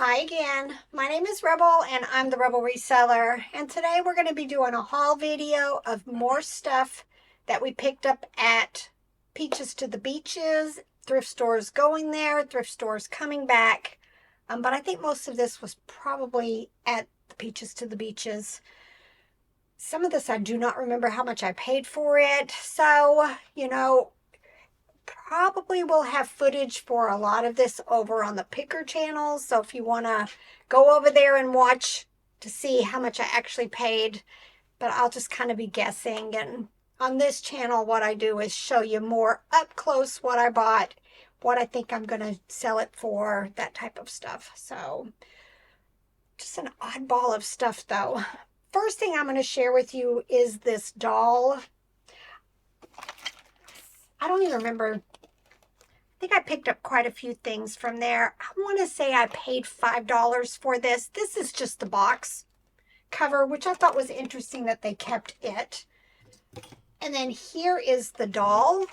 Hi again, my name is Rebel and I'm the Rebel Reseller, and today we're going to be doing a haul video of more stuff that we picked up at Peaches to the Beaches, thrift stores going there, thrift stores coming back, but I think most of this was probably at the Peaches to the Beaches. Some of this I do not remember how much I paid for it, so probably will have footage for a lot of this over on the Picker channel. So if you want to go over there and watch to see how much I actually paid, but I'll just kind of be guessing. And on this channel, what I do is show you more up close what I bought, what I think I'm going to sell it for, that type of stuff. So just an oddball of stuff though. First thing I'm going to share with you is this doll. I don't even remember. I think I picked up quite a few things from there. I want to say I paid $5 for this. This is just the box cover, which I thought was interesting that they kept it. And then here is the doll.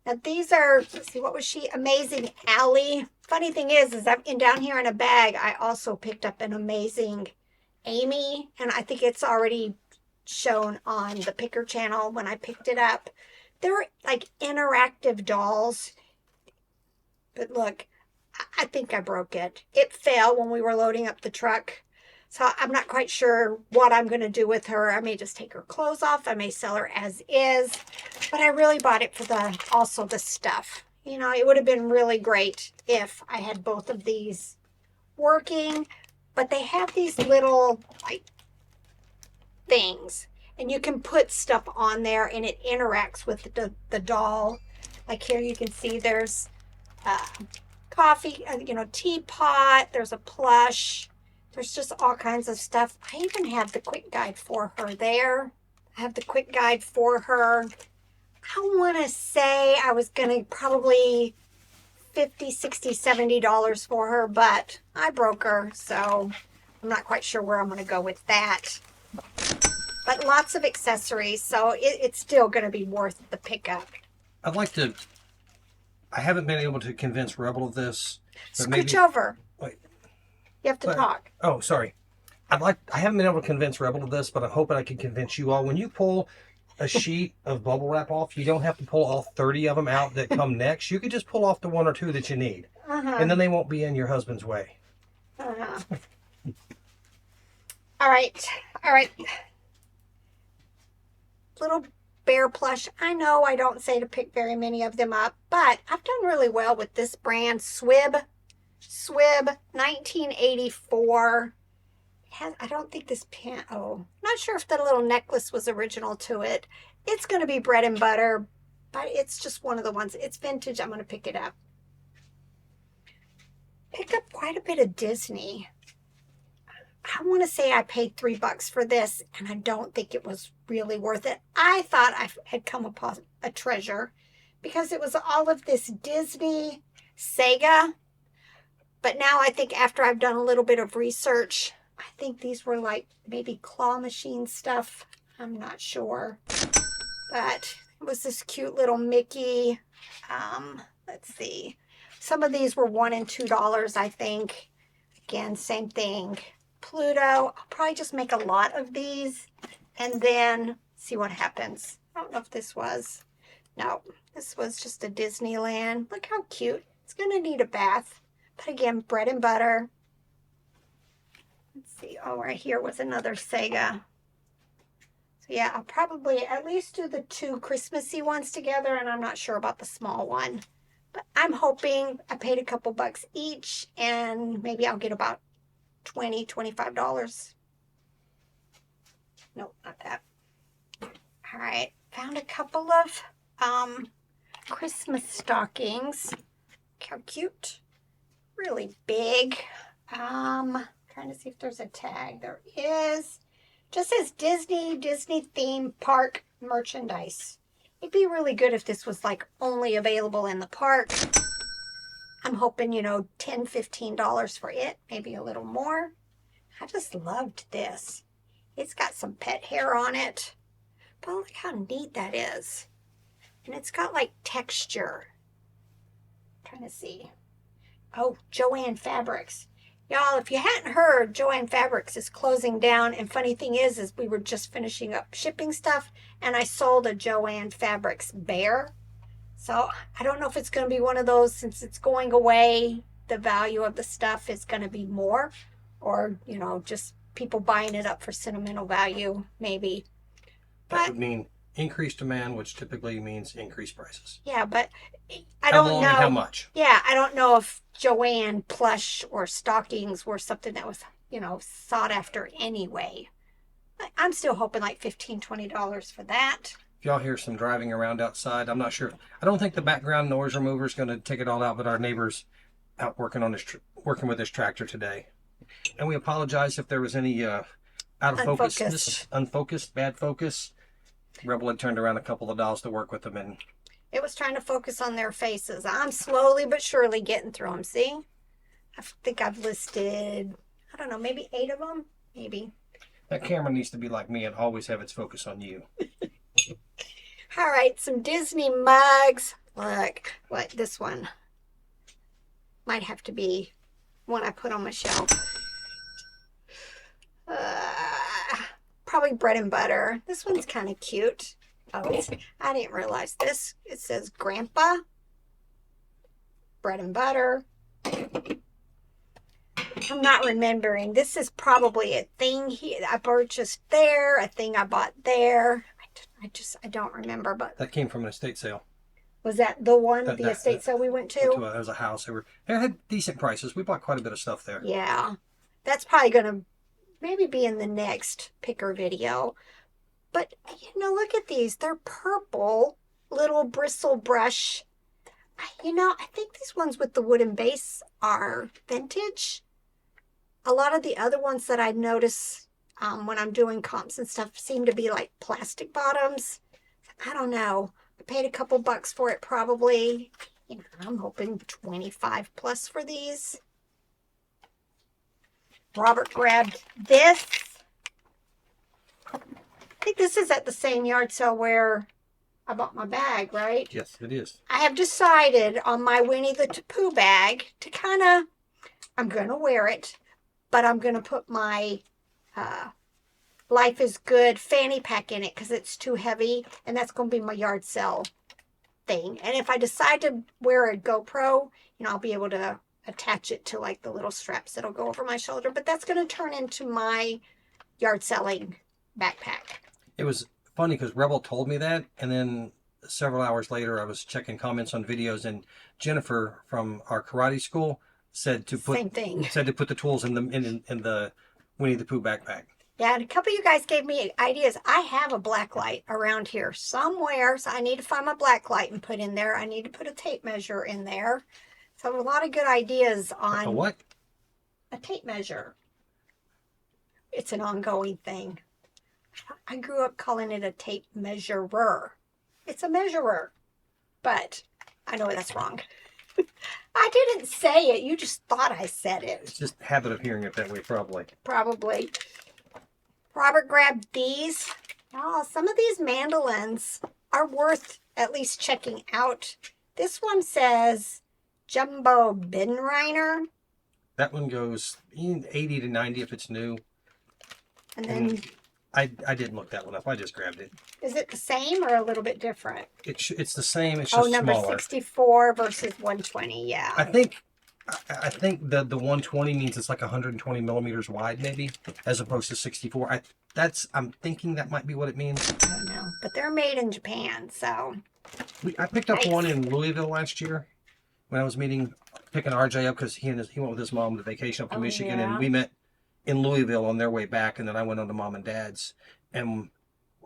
Now these are, let's see, what was she? Amazing Allie. Funny thing is I'm down here in a bag, I also picked up an Amazing Amy. And I think it's already shown on the Picker channel when I picked it up. They're like interactive dolls. But look, I think I broke it. It fell when we were loading up the truck. So I'm not quite sure what I'm going to do with her. I may just take her clothes off. I may sell her as is. But I really bought it for also the stuff. You know, it would have been really great if I had both of these working. But they have these little like things. And you can put stuff on there and it interacts with the doll. Like here you can see there's coffee, teapot. There's a plush. There's just all kinds of stuff. I even have the quick guide for her there. I have the quick guide for her. I want to say I was going to probably $50, $60, $70 for her, but I broke her. So I'm not quite sure where I'm going to go with that. But lots of accessories, so it's still going to be worth the pickup. I haven't been able to convince Rebel of this. Scooch over. Wait. You have to talk. Oh, sorry. I haven't been able to convince Rebel of this, but I'm hoping I can convince you all. When you pull a sheet of bubble wrap off, you don't have to pull all 30 of them out that come next. You could just pull off the one or two that you need. And then they won't be in your husband's way. All right. Little bear plush. I know I don't say to pick very many of them up, but I've done really well with this brand, Swib 1984. I don't think this not sure if the little necklace was original to it. It's going to be bread and butter, but it's just one of the ones. It's vintage. I'm going to pick it up. Picked up quite a bit of Disney. I want to say I paid $3 for this, and I don't think it was really worth it. I thought I had come upon a treasure because it was all of this Disney Sega. But now I think after I've done a little bit of research, I think these were like maybe claw machine stuff. I'm not sure. But it was this cute little Mickey. Let's see. Some of these were $1 and $2, I think. Again, same thing. Pluto. I'll probably just make a lot of these and then see what happens. I don't know if this was. No, this was just a Disneyland. Look how cute. It's going to need a bath. But again, bread and butter. Let's see. Oh, right here was another Sega. So yeah, I'll probably at least do the two Christmassy ones together, and I'm not sure about the small one. But I'm hoping I paid a couple bucks each, and maybe I'll get about $20, $25. Nope, not that. All right, found a couple of Christmas stockings. How cute. Really big. Trying to see if there's a tag. There is. Just says Disney theme park merchandise. It'd be really good if this was like only available in the park. I'm hoping, $10, $15 for it, maybe a little more. I just loved this. It's got some pet hair on it. But look how neat that is. And it's got like texture. I'm trying to see. Oh, Joann Fabrics. Y'all, if you hadn't heard, Joann Fabrics is closing down. And funny thing is we were just finishing up shipping stuff, and I sold a Joann Fabrics bear. So I don't know if it's going to be one of those, since it's going away, the value of the stuff is going to be more, or, you know, just people buying it up for sentimental value, maybe. That would mean increased demand, which typically means increased prices. Yeah, but I How don't long know. and how much? Yeah, I don't know if Joann plush or stockings were something that was, you know, sought after anyway. I'm still hoping like $15, $20 for that. If y'all hear some driving around outside, I'm not sure. I don't think the background noise remover is going to take it all out, but our neighbor's out working on working with his tractor today. And we apologize if there was any out of focus, unfocused, bad focus. Rebel had turned around a couple of dolls to work with them, and it was trying to focus on their faces. I'm slowly but surely getting through them. See, I think I've listed, I don't know, maybe 8 of them, maybe. That camera needs to be like me and always have its focus on you. All right, some Disney mugs. Look, what this one might have to be one I put on my shelf. Probably bread and butter. This one's kind of cute. Oh, I didn't realize this. It says Grandpa. Bread and butter. I'm not remembering. This is probably a thing I purchased there, a thing I bought there. I don't remember, but that came from an estate sale. Was that the one, the estate sale we went to? It was a house. They had decent prices. We bought quite a bit of stuff there. Yeah, that's probably going to maybe be in the next picker video. But, you know, look at these. They're purple little bristle brush. You know, I think these ones with the wooden base are vintage. A lot of the other ones that I notice when I'm doing comps and stuff seem to be like plastic bottoms. I don't know. I paid a couple bucks for it probably. You know, I'm hoping 25 plus for these. Robert grabbed this. I think this is at the same yard sale where I bought my bag, right? Yes, it is. I have decided on my Winnie the Pooh bag to kind of, I'm going to wear it, but I'm going to put my Life is Good fanny pack in it because it's too heavy, and that's going to be my yard sale thing. And if I decide to wear a GoPro, you know, I'll be able to attach it to like the little straps that'll go over my shoulder, but that's going to turn into my yard selling backpack. It was funny because Rebel told me that, and then several hours later I was checking comments on videos, and Jennifer from our karate school said to put the tools in the Winnie the Pooh backpack. Yeah, and a couple of you guys gave me ideas. I have a black light around here somewhere, so I need to find my black light and put in there. I need to put a tape measure in there. So a lot of good ideas on a what? A tape measure. It's an ongoing thing. I grew up calling it a tape measurer. It's a measurer, but I know that's wrong. I didn't say it. You just thought I said it. It's just habit of hearing it that way, probably. Probably. Robert grabbed these. Oh, some of these mandolins are worth at least checking out. This one says Jumbo Binreiner. That one goes 80 to 90 if it's new. And then I didn't look that one up. I just grabbed it. Is it the same or a little bit different? It's the same. It's just number smaller. 64 versus 120. Yeah. I think the 120 means it's like 120 millimeters wide, maybe, as opposed to 64. I'm thinking that might be what it means. I don't know, but they're made in Japan, so. I picked up one in Louisville last year when I was picking RJ up because he went with his mom to vacation up to Michigan, and we met in Louisville on their way back, and then I went on to Mom and Dad's, and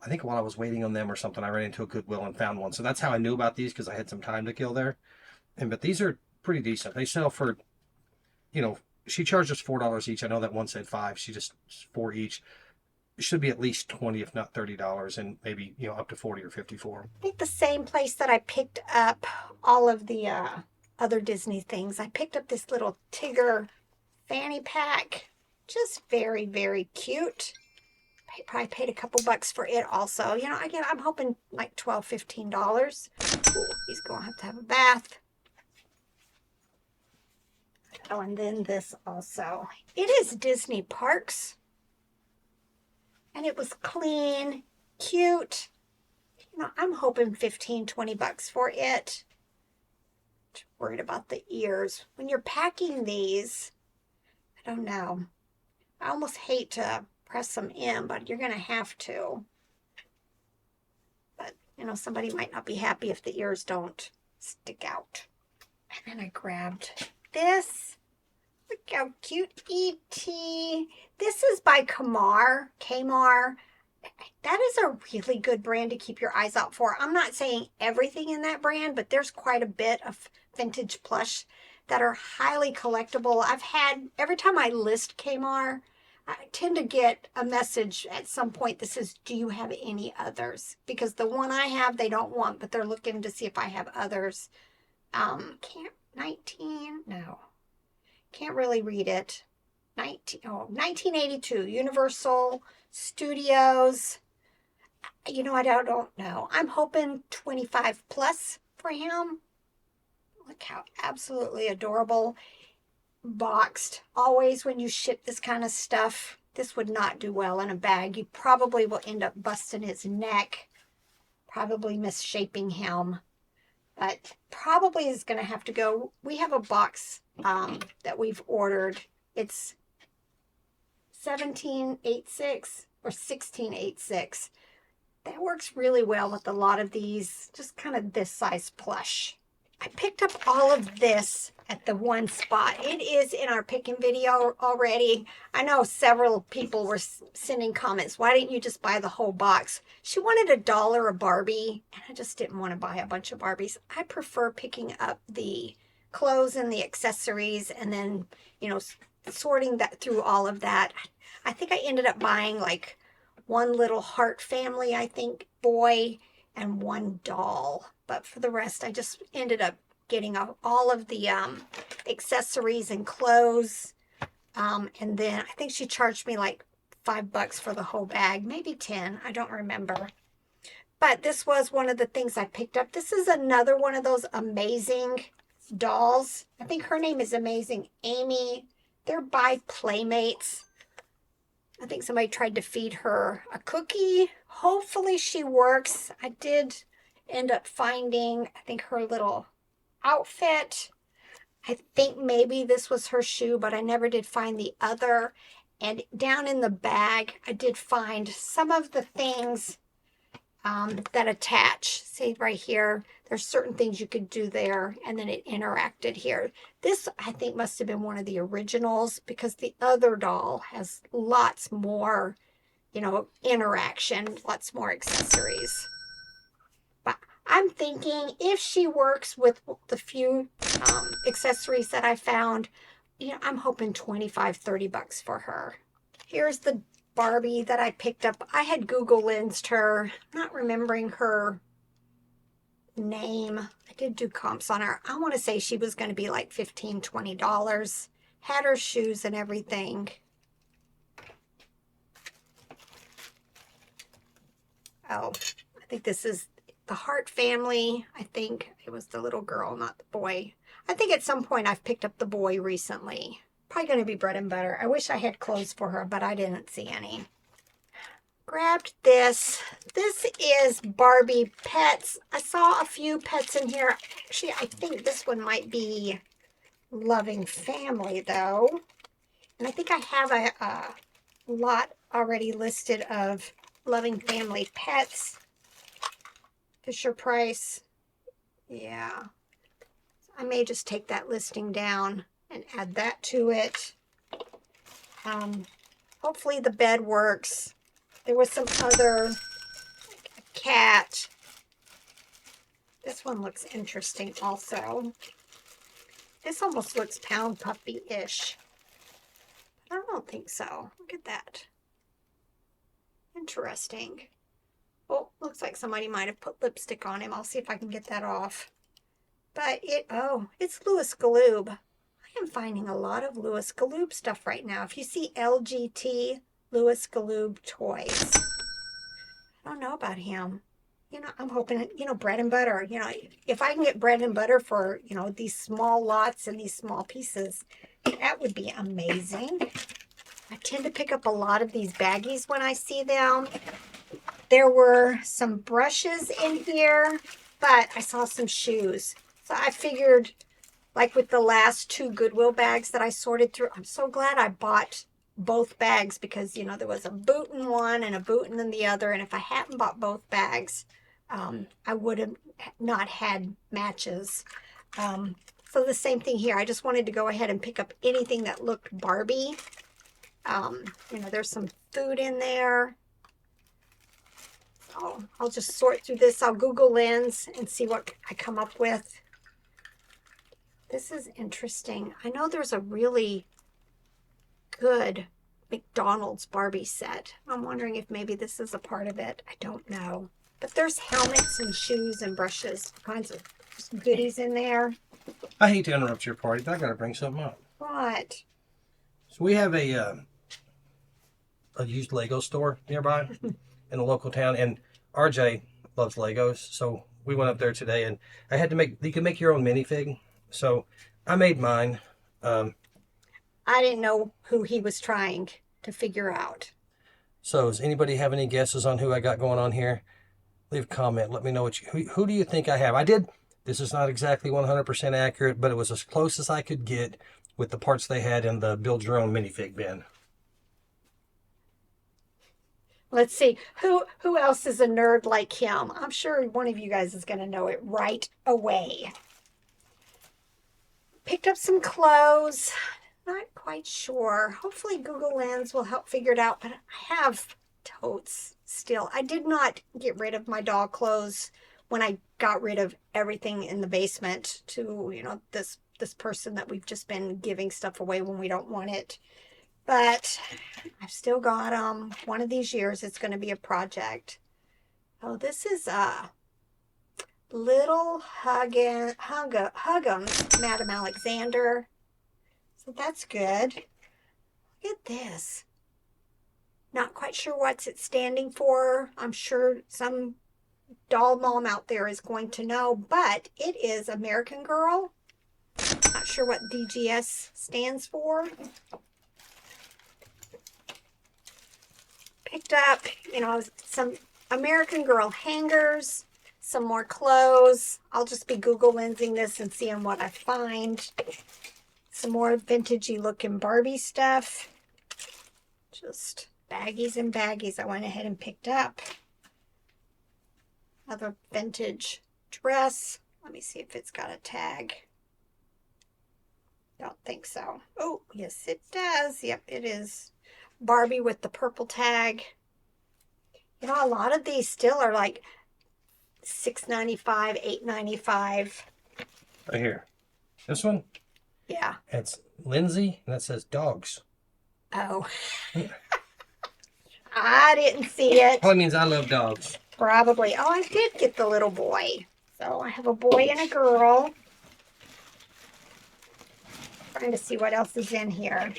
I think while I was waiting on them or something, I ran into a Goodwill and found one. So that's how I knew about these, because I had some time to kill there. But these are pretty decent. They sell for, she charged us $4 each. I know that one said $5. She just $4 each. It should be at least $20, if not $30, and maybe up to $40 or $54. I think the same place that I picked up all of the other Disney things. I picked up this little Tigger fanny pack. Just very, very cute. I probably paid a couple bucks for it also. Again, I'm hoping like $12, $15. Ooh, he's going to have a bath. Oh, and then this also. It is Disney Parks. And it was clean, cute. You know, I'm hoping 15, 20 bucks for it. Just worried about the ears. When you're packing these, I don't know. I almost hate to press them in, but you're going to have to. But, you know, somebody might not be happy if the ears don't stick out. And then I grabbed this. Look how cute, E.T. This is by Kmart. That is a really good brand to keep your eyes out for. I'm not saying everything in that brand, but there's quite a bit of vintage plush that are highly collectible. I've had, every time I list Kmart, I tend to get a message at some point that says, do you have any others? Because the one I have, they don't want, but they're looking to see if I have others. Can't really read it. 1982, Universal Studios. You know, I don't know. I'm hoping 25 plus for him. Look how absolutely adorable. Boxed. Always when you ship this kind of stuff, this would not do well in a bag. You probably will end up busting his neck, probably misshaping him, but probably is going to have to go. We have a box that we've ordered. It's 1786 or 1686. That works really well with a lot of these, just kind of this size plush. I picked up all of this at the one spot. It is in our picking video already. I know several people were sending comments. Why didn't you just buy the whole box? She wanted $1 a Barbie, and I just didn't want to buy a bunch of Barbies. I prefer picking up the clothes and the accessories and then, you know, sorting that through all of that. I think I ended up buying like one little heart family, I think, boy, and one doll. But for the rest, I just ended up getting all of the accessories and clothes. And then I think she charged me like $5 for the whole bag, maybe 10. I don't remember. But this was one of the things I picked up. This is another one of those amazing dolls. I think her name is Amazing Amy. They're by Playmates. I think somebody tried to feed her a cookie. Hopefully she works. I did end up finding, I think, her little outfit. I think maybe this was her shoe, but I never did find the other. And down in the bag, I did find some of the things that attach. See right here, there's certain things you could do there, and then it interacted here. This, I think, must have been one of the originals because the other doll has lots more, you know, interaction, lots more accessories. But I'm thinking if she works with the few accessories that I found, you know, I'm hoping 25, 30 bucks for her. Here's the Barbie that I picked up. I had Google Lensed her, not remembering her name. I did do comps on her. I want to say she was going to be like $15, $20. Had her shoes and everything. Oh, I think this is the Hart family. I think it was the little girl, not the boy. I think at some point I've picked up the boy recently. Probably going to be bread and butter. I wish I had clothes for her, but I didn't see any. Grabbed this. This is Barbie Pets. I saw a few pets in here. Actually, I think this one might be Loving Family, though. And I think I have a lot already listed of Loving Family pets. Fisher Price. Yeah. I may just take that listing down and add that to it. Hopefully the bed works. There was some other, like a cat. This one looks interesting also. This almost looks Pound Puppy-ish. I don't think so. Look at that. Interesting. Oh, looks like somebody might have put lipstick on him. I'll see if I can get that off. But it's Louis Galoob. I am finding a lot of Louis Galoob stuff right now. If you see LGT, Louis Galoob toys. I don't know about him. You know, I'm hoping, bread and butter. If I can get bread and butter for, these small lots and these small pieces, that would be amazing. I tend to pick up a lot of these baggies when I see them. There were some brushes in here, but I saw some shoes. So I figured, like with the last 2 Goodwill bags that I sorted through, I'm so glad I bought both bags because, there was a boot in one and a boot in the other. And if I hadn't bought both bags, I would have not had matches. So the same thing here. I just wanted to go ahead and pick up anything that looked Barbie. There's some food in there. So I'll just sort through this. I'll Google Lens and see what I come up with. This is interesting. I know there's a really good McDonald's Barbie set. I'm wondering if maybe this is a part of it. I don't know. But there's helmets and shoes and brushes, all kinds of goodies in there. I hate to interrupt your party, but I got to bring something up. What? So we have a used Lego store nearby in a local town, and RJ loves Legos, so we went up there today, and I had to make. You can make your own minifig, so I made mine. I didn't know who he was trying to figure out. So does anybody have any guesses on who I got going on here? Leave a comment. Let me know who do you think I have. I did. This is not exactly 100% accurate, but it was as close as I could get with the parts they had in the build your own minifig bin. Let's see. Who else is a nerd like him? I'm sure one of you guys is going to know it right away. Picked up some clothes. Not quite sure. Hopefully Google Lens will help figure it out, but I have totes still. I did not get rid of my doll clothes when I got rid of everything in the basement to, this person that we've just been giving stuff away when we don't want it. But I've still got them. One of these years it's going to be a project. Oh, this is Little Huggins, Madam Alexander. So that's good. Look at this. Not quite sure what's it standing for. I'm sure some doll mom out there is going to know, but it is American Girl. Not sure what DGS stands for. Picked up, some American Girl hangers, some more clothes. I'll just be Google Lensing this and seeing what I find. Some more vintagey looking Barbie stuff. Just baggies and baggies I went ahead and picked up. Another vintage dress. Let me see if it's got a tag. Don't think so. Oh, yes it does. Yep, it is. Barbie with the purple tag. A lot of these still are like $6.95, $8.95. Right here. This one? Yeah. It's Lindsay, and that says dogs. Oh. I didn't see it. Probably means I love dogs. Probably. Oh, I did get the little boy. So I have a boy and a girl. Trying to see what else is in here.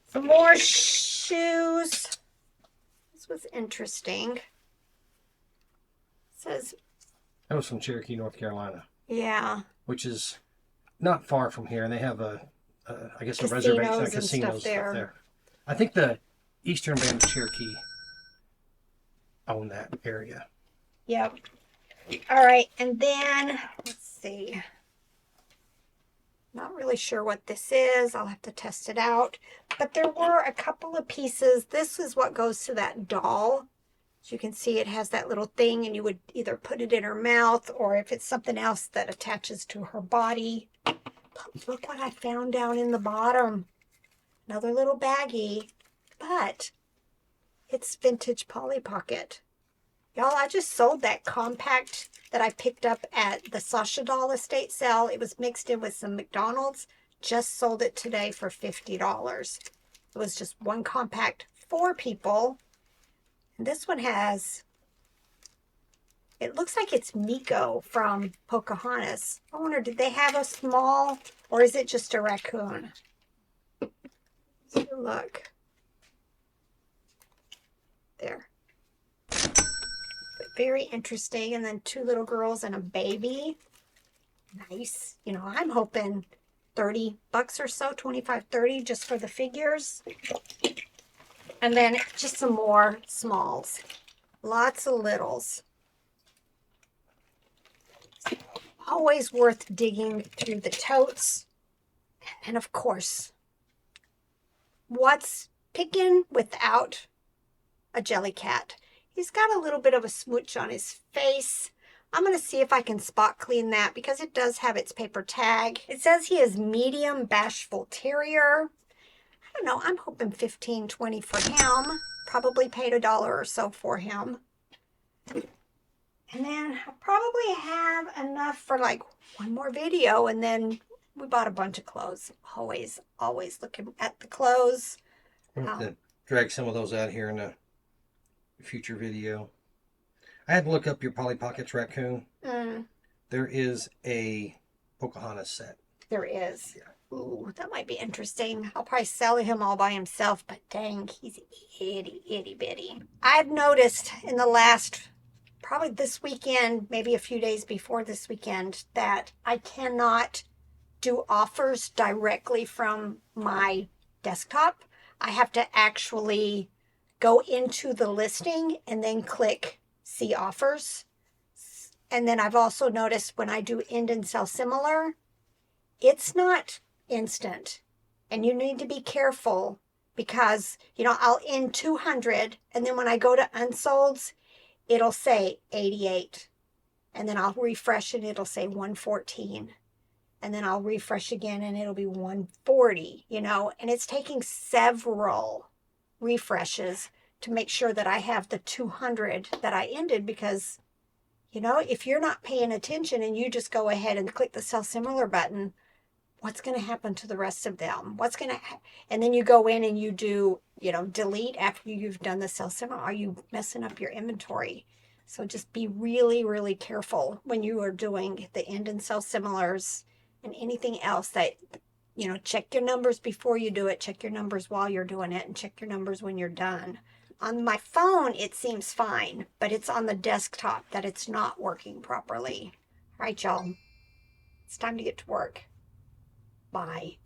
Some more shoes. This was interesting. It says... That was from Cherokee, North Carolina. Yeah. Which is not far from here, and they have I guess a Casinos reservation, and casinos stuff there. there. I think the Eastern Band of Cherokee own that area. Yep. All right, and then let's see. Not really sure what this is. I'll have to test it out. But there were a couple of pieces. This is what goes to that doll. As you can see, it has that little thing, and you would either put it in her mouth, or if it's something else that attaches to her body. But look what I found down in the bottom. Another little baggie, but it's vintage Polly Pocket. Y'all, I just sold that compact that I picked up at the Sasha Doll estate sale. It was mixed in with some McDonald's. Just sold it today for $50. It was just one compact, 4 people. And this one has, it looks like it's Miko from Pocahontas. I wonder, did they have a small, or is it just a raccoon? Let's look. There. Very interesting. And then 2 little girls and a baby. Nice. You know, I'm hoping $30 or so, 25, 30 just for the figures. And then just some more smalls. Lots of littles. Always worth digging through the totes. And of course, what's picking without a jelly cat? He's got a little bit of a smooch on his face. I'm going to see if I can spot clean that because it does have its paper tag. It says he is medium bashful terrier. I don't know. I'm hoping 15, 20 for him. Probably paid $1 or so for him. And then I probably have enough for like one more video, and then we bought a bunch of clothes. Always looking at the clothes. I'm going to drag some of those out here in a future video. I had to look up your Polly Pockets raccoon. There is a Pocahontas set. There is. Yeah. Ooh, that might be interesting. I'll probably sell him all by himself, but dang, he's itty bitty. I've noticed in the last, probably this weekend, maybe a few days before this weekend, that I cannot do offers directly from my desktop. I have to actually go into the listing and then click see offers. And then I've also noticed when I do end and sell similar, it's not instant. And you need to be careful because, you know, I'll end 200 and then when I go to unsolds, it'll say 88. And then I'll refresh and it'll say 114. And then I'll refresh again and it'll be 140, you know, and it's taking several refreshes to make sure that I have the 200 that I ended because, you know, if you're not paying attention and you just go ahead and click the sell similar button, what's going to happen to the rest of them? And then you go in and you do, you know, delete after you've done the sell similar. Are you messing up your inventory? So just be really careful when you are doing the end and sell similars and anything else that, you know, check your numbers before you do it, check your numbers while you're doing it, and check your numbers when you're done. On my phone, it seems fine, but it's on the desktop that it's not working properly. All right, y'all. It's time to get to work. Bye.